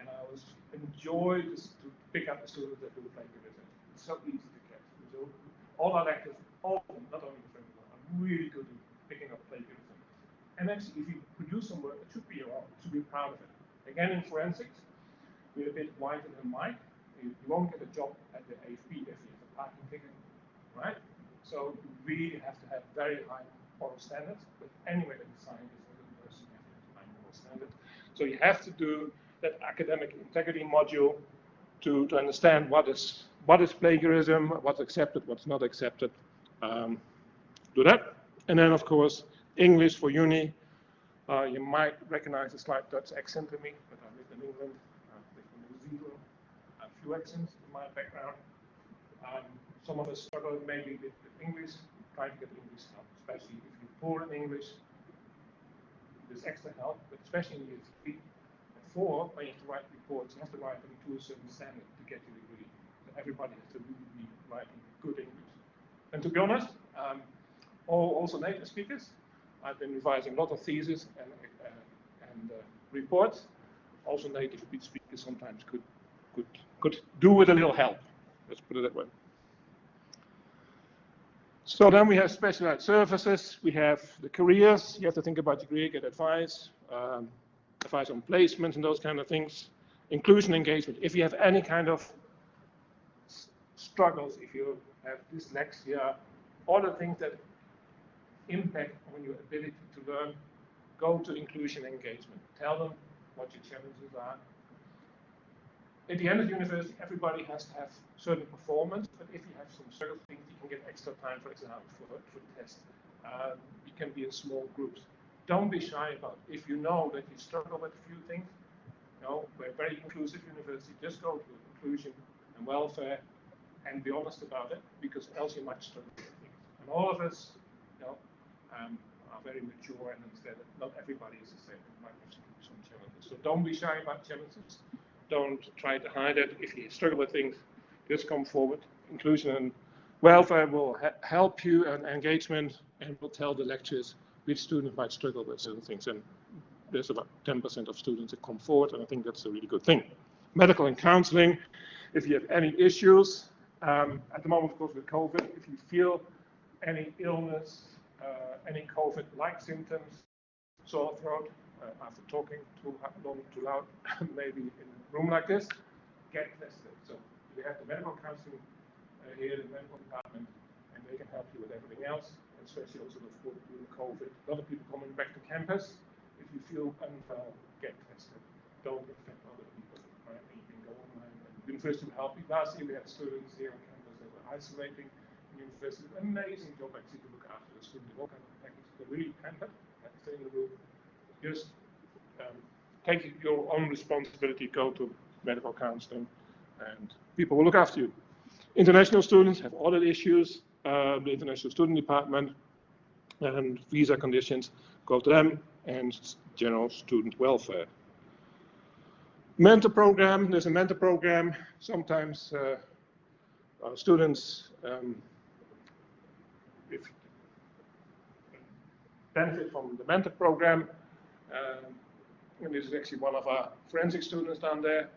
And I always enjoy to pick up the students that do plagiarism. It's so easy to catch. So all our lectures, all of them, not only the French one, are really good at picking up plagiarism. And actually, if you produce some work, it should be your own. You should be proud of it. Again, in forensics, we're a bit whiter than Mike. You won't get a job at the AFP if you have a parking ticket, right? So you really have to have very high moral standards, but anyway, the scientist or the person has high moral standards. So you have to do that academic integrity module to understand what is plagiarism, what's accepted, what's not accepted. Do that. And then, of course, English for uni. You might recognize a slight Dutch accent in me, but I live in England, I live in New Zealand. A few accents in my background. Some of us struggle maybe with English, try to get English help, especially if you're poor in English. There's extra help, but especially in year 3 and 4, when you have to write reports, you have to write them to a certain standard to get your degree. So everybody has to really be writing good English. And to be honest, also native speakers. I've been revising a lot of theses and reports. Also native speakers sometimes could do with a little help. Let's put it that way. So then we have specialized services. We have the careers. You have to think about your career, get advice, advice on placements and those kind of things. Inclusion engagement. If you have any kind of struggles, if you have dyslexia, all the things that impact on your ability to learn, go to inclusion engagement. Tell them what your challenges are. At the end of university, everybody has to have certain performance, but if you have some certain things, you can get extra time, for example, for the test. You can be in small groups. Don't be shy about it. If you know that you struggle with a few things, we're a very inclusive university. Just go to inclusion and welfare and be honest about it, because else you might struggle with things. And all of us, are very mature and understand that not everybody is the same. There might be some challenges. So don't be shy about challenges. Don't try to hide it. If you struggle with things, just come forward. Inclusion and welfare will help you, and engagement, and will tell the lecturers which students might struggle with certain things. And there's about 10% of students that come forward, and I think that's a really good thing. Medical and counseling. If you have any issues, at the moment, of course, with COVID, if you feel any illness, any COVID-like symptoms, sore throat, after talking too long, too loud, maybe in a room like this, get tested. So we have the medical counseling here in the medical department, and they can help you with everything else, especially also with COVID. A lot of people coming back to campus. If you feel unwell, get tested. Don't infect other people. Right? And you can go online. And the university will help you. Last year we had students here on campus that were isolating. The university did an amazing job actually to look after the students. All kind of packages. They're really pampered. Had to stay in the room. Just take your own responsibility. Go to medical counseling, and people will look after you. International students have audit issues. The international student department and visa conditions go to them, and general student welfare. Mentor program, there's a mentor program. Sometimes students benefit from the mentor program. And this is actually one of our forensic students down there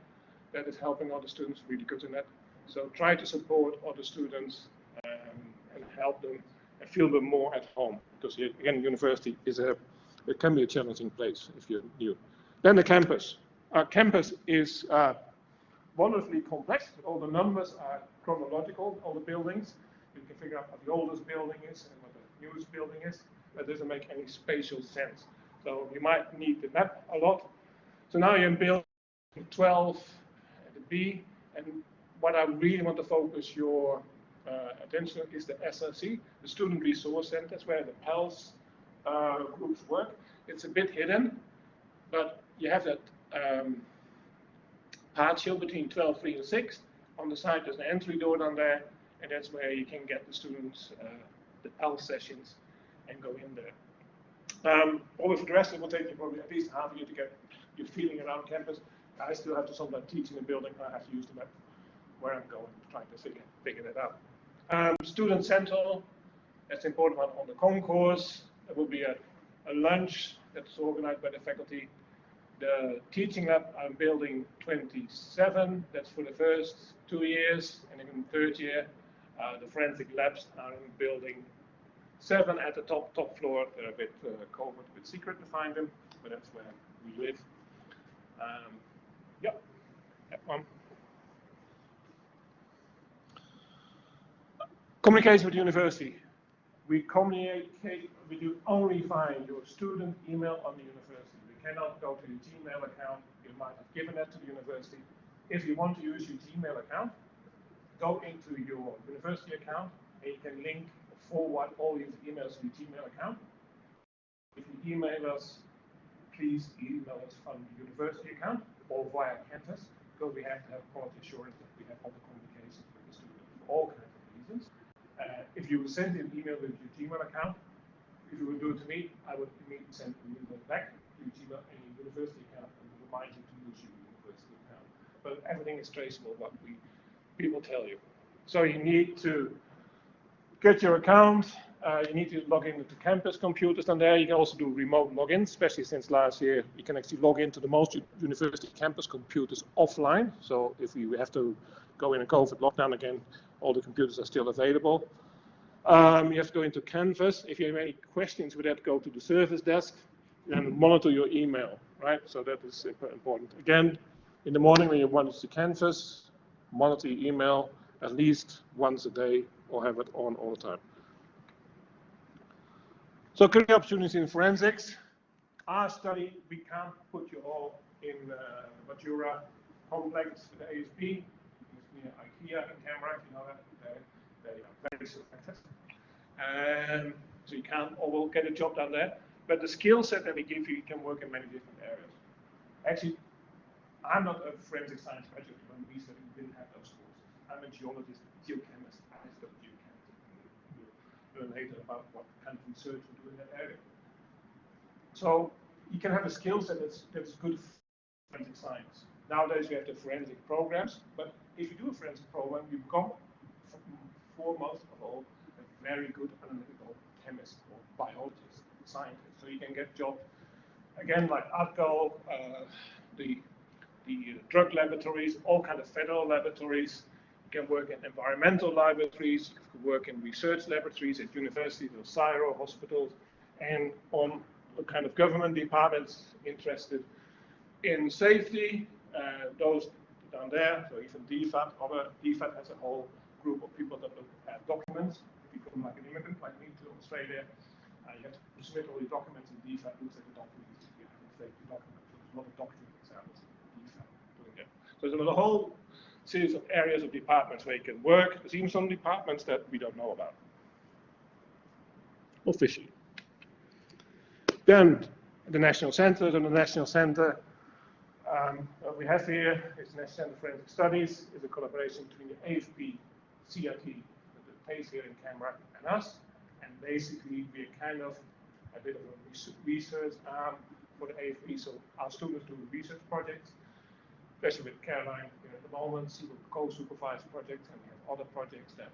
that is helping other students, really good in that. So try to support other students and help them and feel them more at home, because again, university is it can be a challenging place if you're new. Then the campus. Our campus is wonderfully complex. All the numbers are chronological, all the buildings. You can figure out what the oldest building is and what the newest building is. That doesn't make any spatial sense. So you might need the map a lot. So now you're in building 12 at the B, and what I really want to focus your attention is the SRC, the Student Resource Center. That's where the PALS groups work. It's a bit hidden, but you have that partial between 12, 3, and 6. On the side, there's an entry door down there, and that's where you can get the students, the PALS sessions, and go in there. Over for the rest, it will take you probably at least half a year to get your feeling around campus. I still have to sometimes teach in a building. I have to use the map where I'm going, trying to figure that out. Student Central, that's an important one on the concourse. There will be a lunch that's organized by the faculty. The teaching lab, I'm building 27. That's for the first 2 years, and in the third year, the forensic labs are in building 7 at the top floor. They're a bit cold, a bit secret to find them, but that's where we live. Yep, that one. Communication with the university. We communicate, we do only find your student email on the university. We cannot go to your Gmail account. You might have given that to the university. If you want to use your Gmail account, go into your university account, and you can link or forward all these emails to your Gmail account. If you email us, please email us from the university account or via campus, because we have to have quality assurance that we have all the communications with the student for all kinds of reasons. If you send an email with your Gmail account, if you would do it to me, I would immediately send an email back to your Gmail and your university account and remind you to use your university account. But everything is traceable, what people tell you. So you need to get your account. You need to log into campus computers, and there you can also do remote logins, especially since last year you can actually log into the most university campus computers offline. So if you have to go in a COVID lockdown again, all the computers are still available. You have to go into Canvas. If you have any questions with that, go to the service desk and monitor your email, right? So that is important. Again, in the morning when you want to Canvas, monitor your email at least once a day or have it on all the time. So career opportunities in forensics. Our study, we can't put you all in Matura complex, the ASP. Near IKEA and camera, if you know that, they are very selective. So you can't all get a job down there. But the skill set that we give you can work in many different areas. Actually, I'm not a forensic science graduate. When we studied, we didn't have those courses. I'm a geologist, geochemist. I studied geochemistry. We'll learn later about what kind of research we do in that area. So you can have a skill set that's good for forensic science. Nowadays we have the forensic programs, but if you do a forensic program, you become, foremost of all, a very good analytical chemist or biologist, scientist. So you can get jobs, again, like ATCO, the drug laboratories, all kind of federal laboratories. You can work in environmental laboratories, you can work in research laboratories at universities or CSIRO hospitals, and on the kind of government departments interested in safety. Those down there, so even DFAT, DFAT has a whole group of people that look at documents. If you come like an immigrant like me to Australia, you have to submit all your documents, and DFAT looks at the documents if you haven't faked your document. So there's a lot of document examples in DFAT doing that. So there's a whole series of areas of departments where you can work. There's even some departments that we don't know about officially. Then the National Center. And the National Center, what we have here is the National Center for Forensic Studies. Is a collaboration between the AFP, CRT, the place here in Canberra, and us. And basically, we're kind of a bit of a research arm for the AFP. So our students do research projects, especially with Caroline here at the moment. She will co-supervise projects, and we have other projects that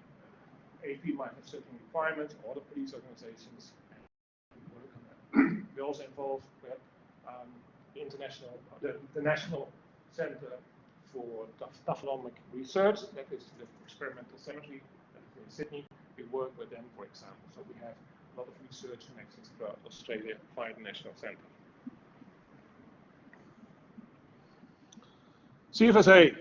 AFP might have certain requirements, or other police organizations. We're also involved with the National Center for Taphonomic Research, that is the experimental cemetery that is in Sydney. We work with them, for example. So we have a lot of research connections throughout Australia via the National Center. CFSA.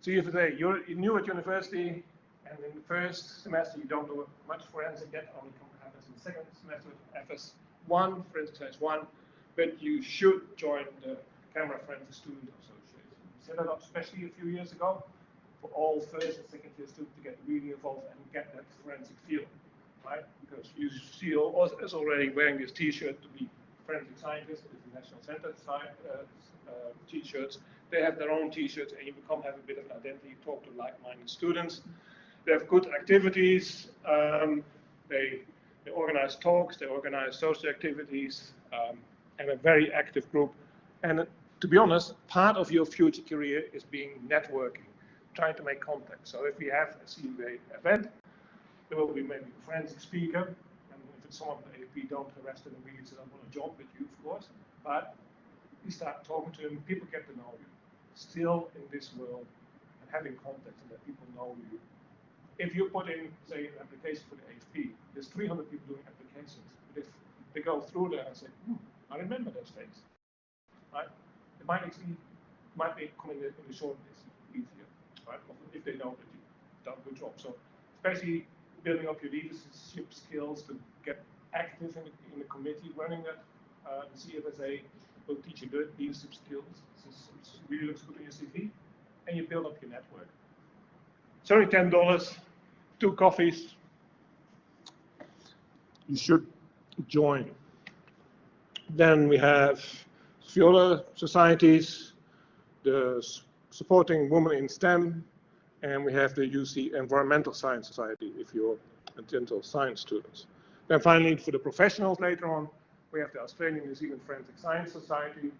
CFSA, you're new at university, and in the first semester you don't do much forensic yet, only happens in the second semester of FS1, Forensic Science 1, but you should join the Canberra Forensic Student Association. We set it up especially a few years ago for all first and second year students to get really involved and get that forensic feel, right? Because you see us already wearing this t-shirt to be forensic scientists, it's the National Center t-shirts. They have their own t-shirts, and you have a bit of an identity, talk to like-minded students. They have good activities. They organize talks, they organize social activities, and a very active group. And to be honest, part of your future career is being networking, trying to make contacts. So if we have a CUA event, there will be maybe a forensic speaker, and if it's someone that AFP don't harass them and really set up on a job with you, of course, but you start talking to them, people get to know you. Still in this world, and having contacts and that people know you. If you put in, say, an application for the AFP, there's 300 people doing applications. But if they go through there and say, I remember those things, right? It might actually be coming in the short list easier, right? If they know that you've done a good job. So especially building up your leadership skills to get active in the committee, running that, the CFSA will teach you good leadership skills. It really looks good on your CV, and you build up your network. It's only $10, 2 coffees. You should join. Then we have a few other societies, the Supporting Women in STEM, and we have the UC Environmental Science Society if you're a dental science student. Then finally, for the professionals later on, we have the Australian New Zealand Forensic Science Society.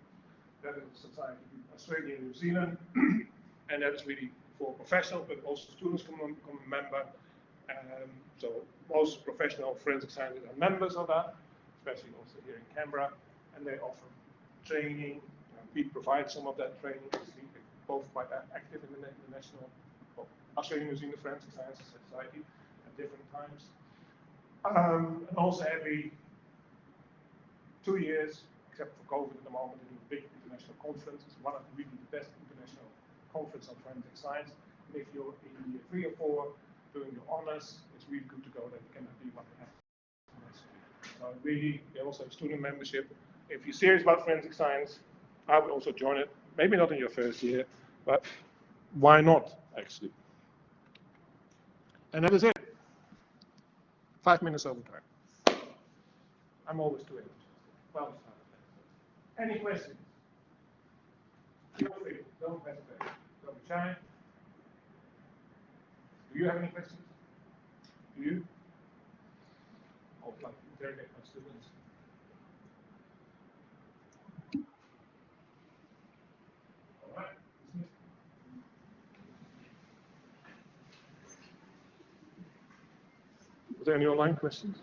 That is a society in Australia and New Zealand, and that is really for professionals, but also students can become a member. So most professional forensic scientists are members of that, especially also here in Canberra, and they offer training. We provide some of that training. We're both quite active in the national, Australian New Zealand Forensic Science Society at different times. And also every 2 years, except for COVID at the moment, we do a big international conference. It's one of really the best international conference on forensic science. And if you're in year 3 or 4 doing your honors, it's really good to go there. You cannot be what they have. So really, they also have student membership. If you're serious about forensic science, I would also join it. Maybe not in your first year, but why not, actually? And that is it. 5 minutes over time. I'm always too interested. Well, any questions? Feel free. Don't hesitate. Don't be shy. Do you have any questions? Do you? I would like to interrogate my students. All right. Was there any online questions?